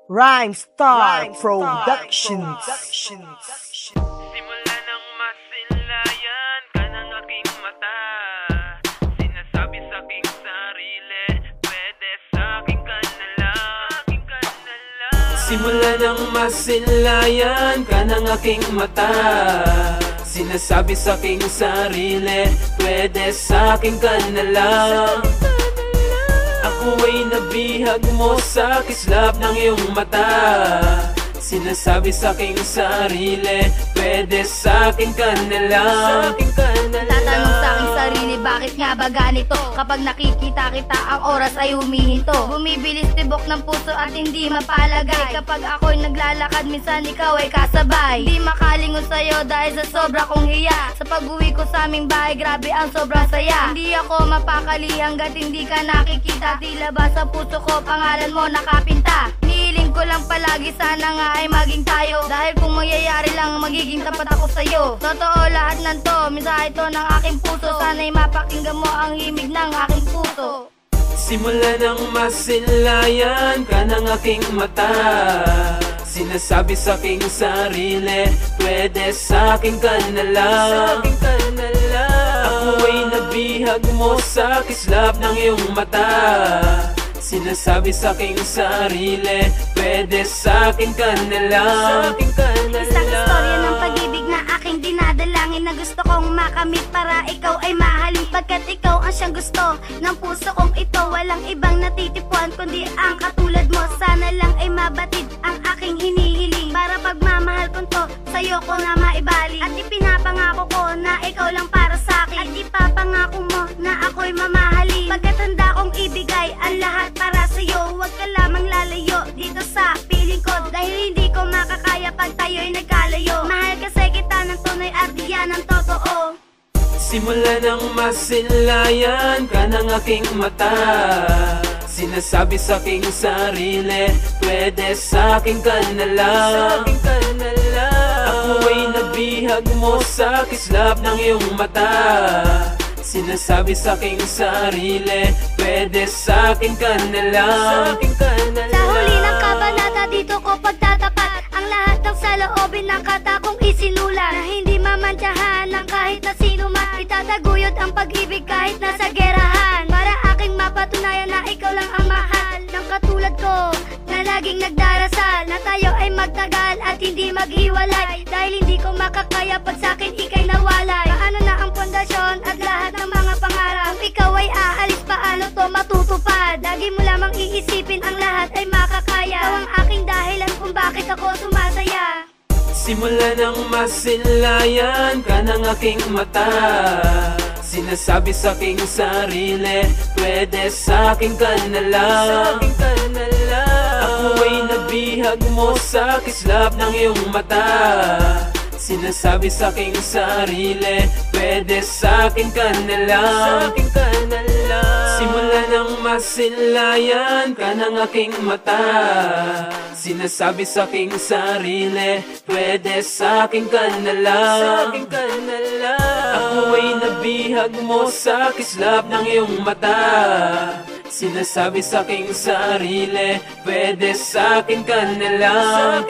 Rhymestar Productions. Simula nang masilayan ka ng aking mata, sinasabi sa aking sarili, pwede sa akin ka na lang. Simula nang masilayan ka ng aking mata, sinasabi sa aking sarili, pwede sa akin ka na lang. Ako ay nabihag mo sa kislap ng iyong mata, sinasabi sa aking sarili, pwede sa akin ka na lang. Tatanong sa aking sarili, bakit nga ba ganito? Kapag nakikita kita, ang oras ay humihinto. Bumibilis tibok ng puso at hindi mapalagay. Kapag ako'y naglalakad, minsan ikaw ay kasabay. Di makalingon sa'yo dahil sa sobra kong hiya. Sa pag-uwi ko sa aming bahay, grabe ang sobrang saya. Hindi ako mapakali hanggat hindi ka nakikita. Tila ba sa puso ko, pangalan mo nakapinta. Hinihiling ko lang palagi, sana nga ay maging tayo. Dahil kung mangyayari lang, magiging tapat ako sa'yo. Totoo lahat ng to, mensahe ito ng aking puso. Sana'y mapakinggan mo ang himig ng aking puso. Simula nang masilayan ka ng aking mata, sinasabi sa aking sarili, pwede sa akin ka na lang. Ako ay nabihag mo sa kislap ng iyong mata, sinasabi sa aking sarili, pwede sa akin ka na lang. Isang istorya ng pag-ibig na aking dinadalangin, na gusto kong makamit para ikaw ay mahalin. Pagkat ikaw ang siyang gusto ng puso kong ito, walang ibang natitipuan kundi ang katulad mo. Sana lang ay mabatid ang aking hinihiling, para pagmamahal ko to sa'yo ko na maibalik. At ipinapangako ko na ikaw lang para sa'kin, at ipapangako mo na ako'y mamahalin. Pagkat handa kong ibigay ang lahat para sa'yo, huwag ka lamang lalayo dito sa piling ko, dahil hindi ko makakaya pag tayo'y nagkalayo. Mahal kasi kita ng tunay at diyan ang totoo. Simula nang masilayan ka ng aking mata, sinasabi sa aking sarili, pwede sa akin ka na lang. Ako ay nabihag mo sa kislap ng iyong mata, sinasabi sa aking sarili, pwede sa akin ka na lang. Sa huli ng kabanata, dito ko pagtatapat ang lahat ng saloobin ng kata kong isinulat, na hindi mamantyahan ng kahit na sino man. Itataguyod ang pag-ibig kahit nasa gerahan, para aking mapatunayan na ikaw lang ang mahal ng katulad ko, na laging nagdarasal na tayo ay magtagal at hindi maghiwalay. Dahil hindi ko makakaya pag sa'kin ika'y nawalay. Paano na ang pundasyon at lahat ng mga pangarap? Kung ikaw ay aalis, paano to matutupad? Lagi mo lamang iisipin, ang lahat ay makakaya. Ikaw ang aking dahilan kung bakit ako sumasaya. Simula nang masilayan ka ng aking mata, sinasabi sa aking sarili, pwede sa akin ka na lang. Ako ay nabihag mo sa kislap ng iyong mata, sinasabi sa aking sarili, pwede sa akin ka na lang. Simula nang masilayan ka ng aking mata, sinasabi sa aking sarili, pwede sa akin ka na lang. Ako ay nabihag mo sa kislap ng iyong mata, sinasabi sa aking sarili, pwede sa akin ka na lang.